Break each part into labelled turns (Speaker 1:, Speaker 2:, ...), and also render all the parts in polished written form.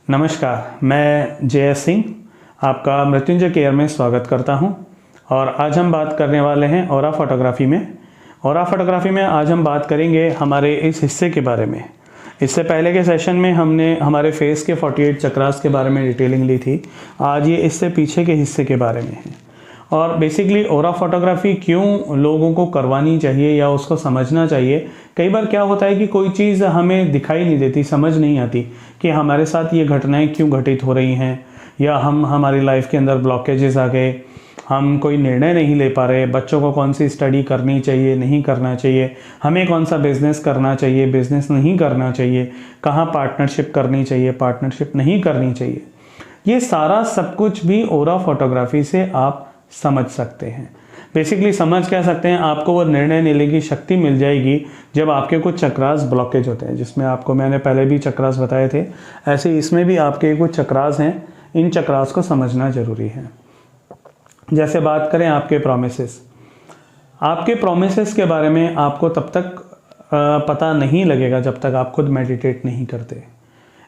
Speaker 1: नमस्कार, मैं जय सिंह आपका मृत्युंजय केयर में स्वागत करता हूं। और आज हम बात करने वाले हैं ऑरा फोटोग्राफी में। ऑरा फोटोग्राफी में आज हम बात करेंगे हमारे इस हिस्से के बारे में। इससे पहले के सेशन में हमने हमारे फेस के 48 चक्रास के बारे में डिटेलिंग ली थी। आज ये इससे पीछे के हिस्से के बारे में है। और बेसिकली ऑरा फोटोग्राफी क्यों लोगों को करवानी चाहिए या उसको समझना चाहिए। कई बार क्या होता है कि कोई चीज़ हमें दिखाई नहीं देती, समझ नहीं आती कि हमारे साथ ये घटनाएं क्यों घटित हो रही हैं, या हमारी लाइफ के अंदर ब्लॉकेजेस आ गए, हम कोई निर्णय नहीं ले पा रहे, बच्चों को कौन सी स्टडी करनी चाहिए, नहीं करना चाहिए, हमें कौन सा बिज़नेस करना चाहिए, बिज़नेस नहीं करना चाहिए, कहाँ पार्टनरशिप करनी चाहिए, पार्टनरशिप नहीं करनी चाहिए। ये सारा सब कुछ भी ऑरा फोटोग्राफी से आप समझ सकते हैं। बेसिकली समझ कह सकते हैं, आपको वो निर्णय लेने की शक्ति मिल जाएगी जब आपके कुछ चक्रास ब्लॉकेज होते हैं, जिसमें आपको मैंने पहले भी चक्रास बताए थे, ऐसे इसमें भी आपके कुछ चक्रास हैं। इन चक्रास को समझना जरूरी है। जैसे बात करें आपके प्रोमिसेस के बारे में आपको तब तक पता नहीं लगेगा जब तक आप खुद मेडिटेट नहीं करते।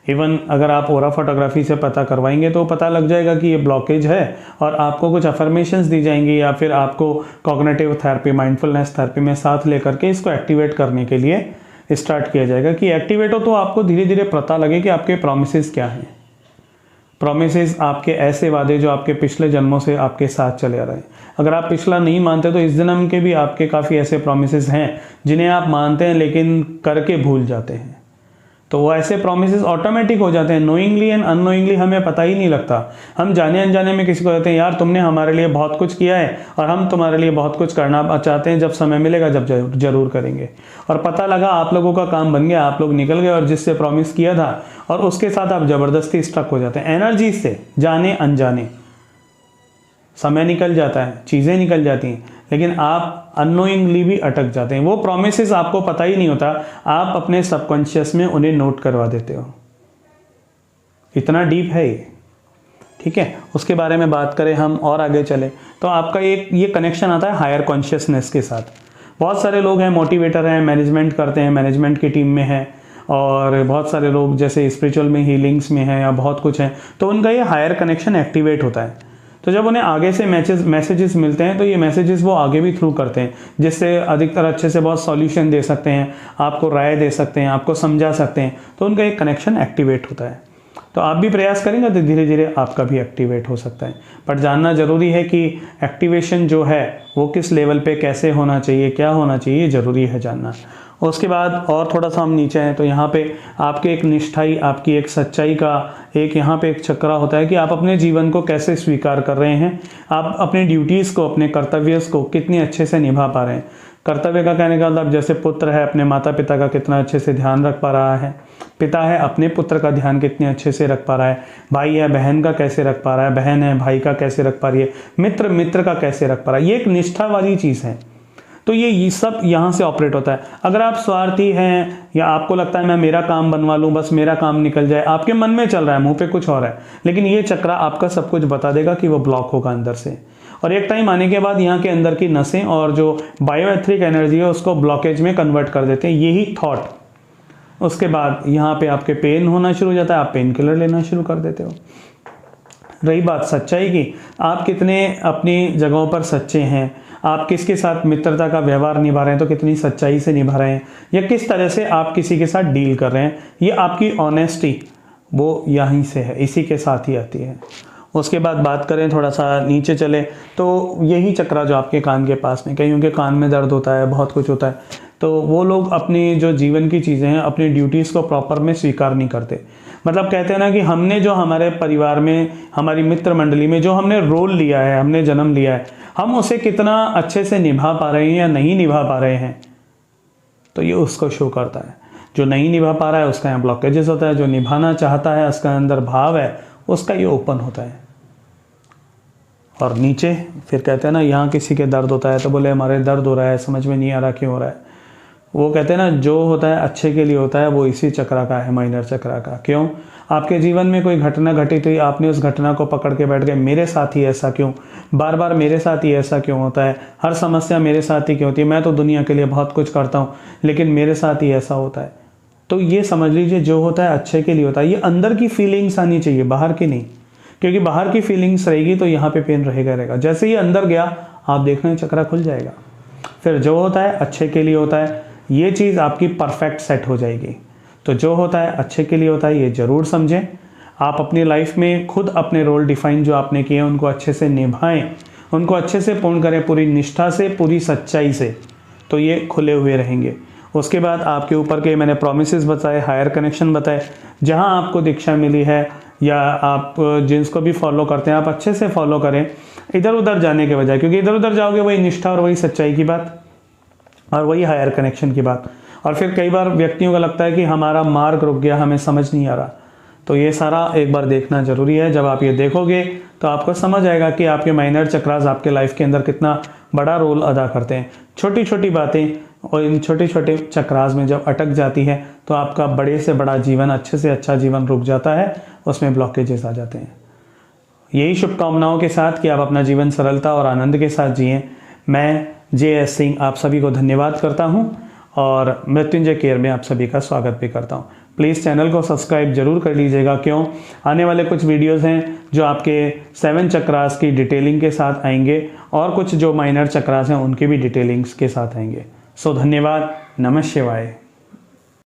Speaker 1: इवन अगर आप ऑरा फोटोग्राफी से पता करवाएंगे तो पता लग जाएगा कि ये ब्लॉकेज है, और आपको कुछ अफर्मेशंस दी जाएंगी या फिर आपको कॉग्निटिव थेरेपी, माइंडफुलनेस थेरेपी में साथ लेकर के इसको एक्टिवेट करने के लिए स्टार्ट किया जाएगा कि एक्टिवेट हो, तो आपको धीरे धीरे पता लगे कि आपके प्रोमिसेस क्या हैं। प्रोमिसेस आपके ऐसे वादे जो आपके पिछले जन्मों से आपके साथ चले आ रहे हैं। अगर आप पिछला नहीं मानते तो इस जन्म के भी आपके काफ़ी ऐसे प्रोमिसेस हैं जिन्हें आप मानते हैं लेकिन करके भूल जाते हैं। तो वो ऐसे प्रोमिसेस ऑटोमेटिक हो जाते हैं, नोइंगली एंड अननोइंगली, हमें पता ही नहीं लगता। हम जाने अनजाने में किसी को कहते हैं, यार तुमने हमारे लिए बहुत कुछ किया है और हम तुम्हारे लिए बहुत कुछ करना चाहते हैं, जब समय मिलेगा जब जरूर करेंगे। और पता लगा आप लोगों का काम बन गया, आप लोग निकल गए और जिससे प्रॉमिस किया था और उसके साथ आप ज़बरदस्ती स्टक हो जाते हैं एनर्जी से, जाने अनजाने। समय निकल जाता है, चीज़ें निकल जाती हैं, लेकिन आप अननोइंगली भी अटक जाते हैं। वो प्रोमिसेस आपको पता ही नहीं होता, आप अपने सबकॉन्शियस में उन्हें नोट करवा देते हो। इतना डीप है ये, ठीक है। उसके बारे में बात करें हम और आगे चले तो आपका ये कनेक्शन आता है हायर कॉन्शियसनेस के साथ। बहुत सारे लोग हैं, मोटिवेटर हैं, मैनेजमेंट करते हैं, मैनेजमेंट की टीम में हैं, और बहुत सारे लोग जैसे स्पिरिचुअल में, हीलिंग्स में हैं या बहुत कुछ हैं, तो उनका ये हायर कनेक्शन एक्टिवेट होता है। तो जब उन्हें आगे से मैसेजेस मिलते हैं तो ये मैसेजेस वो आगे भी थ्रू करते हैं, जिससे अधिकतर अच्छे से बहुत सॉल्यूशन दे सकते हैं, आपको राय दे सकते हैं, आपको समझा सकते हैं। तो उनका एक कनेक्शन एक्टिवेट होता है। तो आप भी प्रयास करेंगे तो धीरे धीरे आपका भी एक्टिवेट हो सकता है। पर जानना ज़रूरी है कि एक्टिवेशन जो है वो किस लेवल पे कैसे होना चाहिए, क्या होना चाहिए, ये ज़रूरी है जानना। उसके बाद और थोड़ा सा हम नीचे हैं तो यहाँ पे आपके एक निष्ठाई, आपकी एक सच्चाई का एक यहाँ पे एक चक्रा होता है कि आप अपने जीवन को कैसे स्वीकार कर रहे हैं, आप अपने ड्यूटीज़ को, अपने कर्तव्य को कितने अच्छे से निभा पा रहे हैं। कर्तव्य का कहने का मतलब जैसे पुत्र है अपने माता पिता का कितना अच्छे से ध्यान रख पा रहा है, पिता है अपने पुत्र का ध्यान कितने अच्छे से रख पा रहा है, भाई है बहन का कैसे रख पा रहा है, बहन है भाई का कैसे रख पा रही है, मित्र का कैसे रख पा रहा है। ये एक निष्ठा वाली चीज़ है। तो ये सब यहाँ से ऑपरेट होता है। अगर आप स्वार्थी हैं या आपको लगता है मैं मेरा काम बनवा लूँ, बस मेरा काम निकल जाए, आपके मन में चल रहा है, मुंह पे कुछ और है, लेकिन ये चक्रा आपका सब कुछ बता देगा कि वो ब्लॉक होगा अंदर से। और एक टाइम आने के बाद यहाँ के अंदर की नसें और जो बायोएथरिक एनर्जी है उसको ब्लॉकेज में कन्वर्ट कर देते हैं, यही थॉट। उसके बाद यहाँ पे आपके पेन होना शुरू हो जाता है, आप पेन किलर लेना शुरू कर देते हो। रही बात सच्चाई की, आप कितने अपनी जगहों पर सच्चे हैं, आप किसके साथ मित्रता का व्यवहार निभा रहे हैं तो कितनी सच्चाई से निभा रहे हैं, या किस तरह से आप किसी के साथ डील कर रहे हैं, ये आपकी ऑनेस्टी वो यहीं से है, इसी के साथ ही आती है। उसके बाद बात करें थोड़ा सा नीचे चले तो यही चक्रा जो आपके कान के पास में, कईयों के कान में दर्द होता है, बहुत कुछ होता है, तो वो लोग अपनी जो जीवन की चीज़ें हैं, अपनी ड्यूटीज़ को प्रॉपर में स्वीकार नहीं करते। मतलब कहते हैं ना कि हमने जो हमारे परिवार में, हमारी मित्र मंडली में जो हमने रोल लिया है, हमने जन्म लिया है, हम उसे कितना अच्छे से निभा पा रहे हैं या नहीं निभा पा रहे हैं, तो ये उसको शो करता है। जो नहीं निभा पा रहा है उसका यहाँ ब्लॉकेजेस होता है, जो निभाना चाहता है उसका अंदर भाव है, उसका ये ओपन होता है। और नीचे फिर कहते हैं ना, यहाँ किसी के दर्द होता है तो बोले हमारे दर्द हो रहा है, समझ में नहीं आ रहा क्यों हो रहा है। वो कहते हैं ना, जो होता है अच्छे के लिए होता है, वो इसी चक्रा का है, माइनर चक्रा का। क्यों? आपके जीवन में कोई घटना घटित हुई, आपने उस घटना को पकड़ के बैठ गए, मेरे साथ ही ऐसा क्यों, बार बार मेरे साथ ही ऐसा क्यों होता है, हर समस्या मेरे साथ ही क्यों होती है, मैं तो दुनिया के लिए बहुत कुछ करता हूँ लेकिन मेरे साथ ही ऐसा होता है। तो ये समझ लीजिए जो होता है अच्छे के लिए होता है। ये अंदर की फीलिंग्स आनी चाहिए, बाहर की नहीं, क्योंकि बाहर की फीलिंग्स रहेगी तो यहाँ पे पेन रहेगा। जैसे ही अंदर गया आप देखना चक्रा खुल जाएगा। फिर जो होता है अच्छे के लिए होता है, ये चीज़ आपकी परफेक्ट सेट हो जाएगी। तो जो होता है अच्छे के लिए होता है, ये ज़रूर समझें। आप अपनी लाइफ में खुद अपने रोल डिफाइन जो आपने किए उनको अच्छे से निभाएं, उनको अच्छे से पूर्ण करें, पूरी निष्ठा से, पूरी सच्चाई से, तो ये खुले हुए रहेंगे। उसके बाद आपके ऊपर के मैंने प्रोमिसेस बताए, हायर कनेक्शन बताए, जहाँ आपको दीक्षा मिली है या आप जिसको भी फॉलो करते हैं आप अच्छे से फॉलो करें, इधर उधर जाने के बजाय, क्योंकि इधर उधर जाओगे वही निष्ठा और वही सच्चाई की बात और वही हायर कनेक्शन की बात। और फिर कई बार व्यक्तियों को लगता है कि हमारा मार्ग रुक गया, हमें समझ नहीं आ रहा, तो ये सारा एक बार देखना ज़रूरी है। जब आप ये देखोगे तो आपको समझ आएगा कि आपके माइनर चक्रास आपके लाइफ के अंदर कितना बड़ा रोल अदा करते हैं। छोटी छोटी बातें और इन छोटे छोटे चक्रास में जब अटक जाती है तो आपका बड़े से बड़ा जीवन, अच्छे से अच्छा जीवन रुक जाता है, उसमें ब्लॉकेजेस आ जाते हैं। यही शुभकामनाओं के साथ कि आप अपना जीवन सरलता और आनंद के साथ जिएं। मैं JS सिंह आप सभी को धन्यवाद करता हूं और मृत्युंजय केयर में आप सभी का स्वागत भी करता हूं। प्लीज़ चैनल को सब्सक्राइब जरूर कर लीजिएगा। क्यों, आने वाले कुछ वीडियोस हैं जो आपके 7 चक्रास की डिटेलिंग के साथ आएंगे और कुछ जो माइनर चक्रास हैं उनके भी डिटेलिंग्स के साथ आएंगे। सो धन्यवाद। नमः शिवाय।